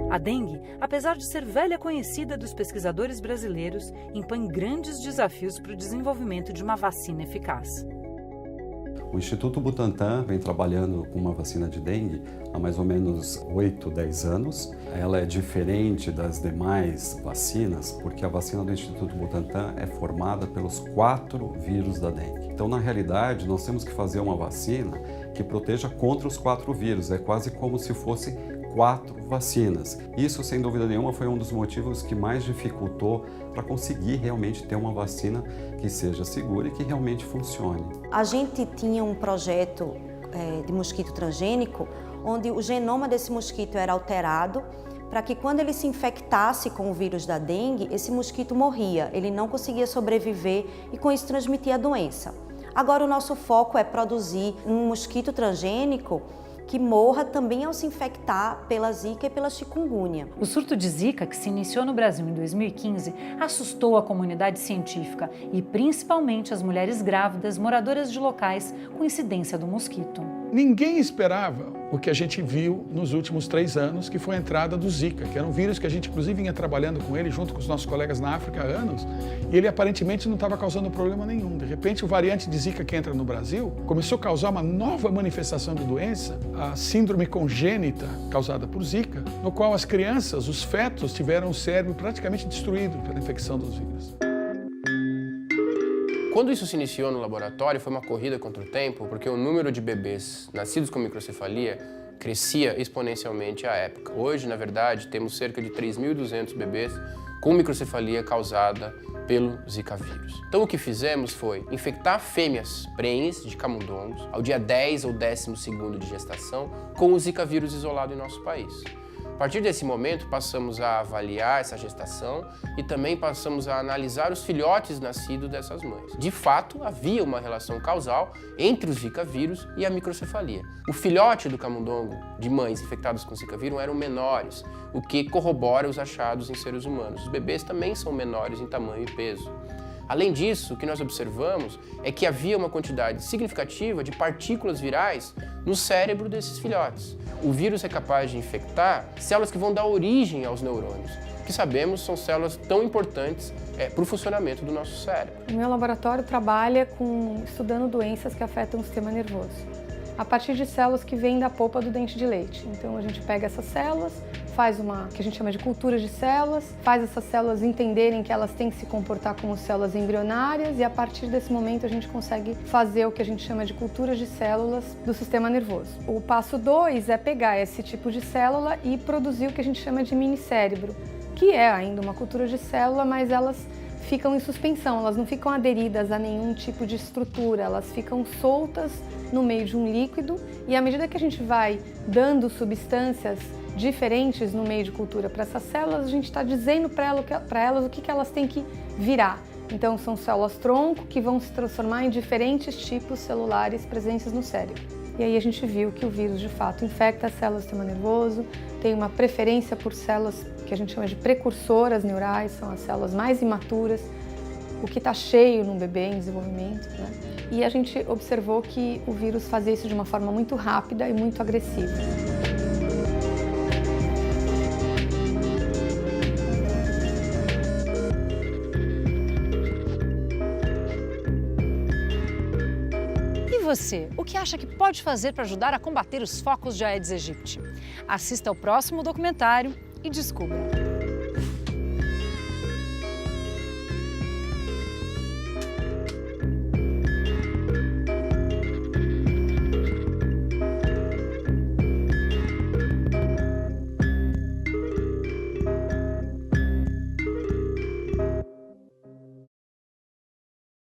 A dengue, apesar de ser velha conhecida dos pesquisadores brasileiros, impõe grandes desafios para o desenvolvimento de uma vacina eficaz. O Instituto Butantan vem trabalhando com uma vacina de dengue há mais ou menos 8, 10 anos. Ela é diferente das demais vacinas porque a vacina do Instituto Butantan é formada pelos 4 vírus da dengue. Então, na realidade, nós temos que fazer uma vacina que proteja contra os 4 vírus. É quase como se fosse 4 vacinas. Isso, sem dúvida nenhuma, foi um dos motivos que mais dificultou para conseguir realmente ter uma vacina que seja segura e que realmente funcione. A gente tinha um projeto de mosquito transgênico, onde o genoma desse mosquito era alterado para que quando ele se infectasse com o vírus da dengue, esse mosquito morria, ele não conseguia sobreviver e com isso transmitia a doença. Agora o nosso foco é produzir um mosquito transgênico que morra também ao se infectar pela Zika e pela chikungunya. O surto de Zika, que se iniciou no Brasil em 2015, assustou a comunidade científica e principalmente as mulheres grávidas moradoras de locais com incidência do mosquito. Ninguém esperava o que a gente viu nos últimos 3 anos, que foi a entrada do Zika, que era um vírus que a gente inclusive vinha trabalhando com ele junto com os nossos colegas na África há anos, e ele aparentemente não estava causando problema nenhum. De repente, o variante de Zika que entra no Brasil começou a causar uma nova manifestação de doença, a síndrome congênita causada por Zika, no qual as crianças, os fetos, tiveram o cérebro praticamente destruído pela infecção dos vírus. Quando isso se iniciou no laboratório, foi uma corrida contra o tempo, porque o número de bebês nascidos com microcefalia crescia exponencialmente à época. Hoje, na verdade, temos cerca de 3.200 bebês com microcefalia causada pelo Zika vírus. Então, o que fizemos foi infectar fêmeas prenhes de camundongos ao dia 10 ou 12º de gestação com o Zika vírus isolado em nosso país. A partir desse momento, passamos a avaliar essa gestação e também passamos a analisar os filhotes nascidos dessas mães. De fato, havia uma relação causal entre o Zika vírus e a microcefalia. O filhote do camundongo de mães infectadas com Zika vírus eram menores, o que corrobora os achados em seres humanos. Os bebês também são menores em tamanho e peso. Além disso, o que nós observamos é que havia uma quantidade significativa de partículas virais no cérebro desses filhotes. O vírus é capaz de infectar células que vão dar origem aos neurônios, que sabemos são células tão importantes para o funcionamento do nosso cérebro. O meu laboratório trabalha estudando doenças que afetam o sistema nervoso, a partir de células que vêm da polpa do dente de leite. Então a gente pega essas células, faz que a gente chama de cultura de células, faz essas células entenderem que elas têm que se comportar como células embrionárias e a partir desse momento a gente consegue fazer o que a gente chama de culturas de células do sistema nervoso. O passo 2 é pegar esse tipo de célula e produzir o que a gente chama de minicérebro, que é ainda uma cultura de célula, mas elas ficam em suspensão, elas não ficam aderidas a nenhum tipo de estrutura, elas ficam soltas no meio de um líquido e à medida que a gente vai dando substâncias diferentes no meio de cultura para essas células, a gente está dizendo para elas o que elas têm que virar. Então são células-tronco que vão se transformar em diferentes tipos celulares presentes no cérebro. E aí a gente viu que o vírus de fato infecta as células do sistema nervoso, tem uma preferência por células que a gente chama de precursoras neurais, são as células mais imaturas, o que está cheio num bebê em desenvolvimento, né? E a gente observou que o vírus fazia isso de uma forma muito rápida e muito agressiva. E você, o que acha que pode fazer para ajudar a combater os focos de Aedes aegypti? Assista ao próximo documentário e descubra!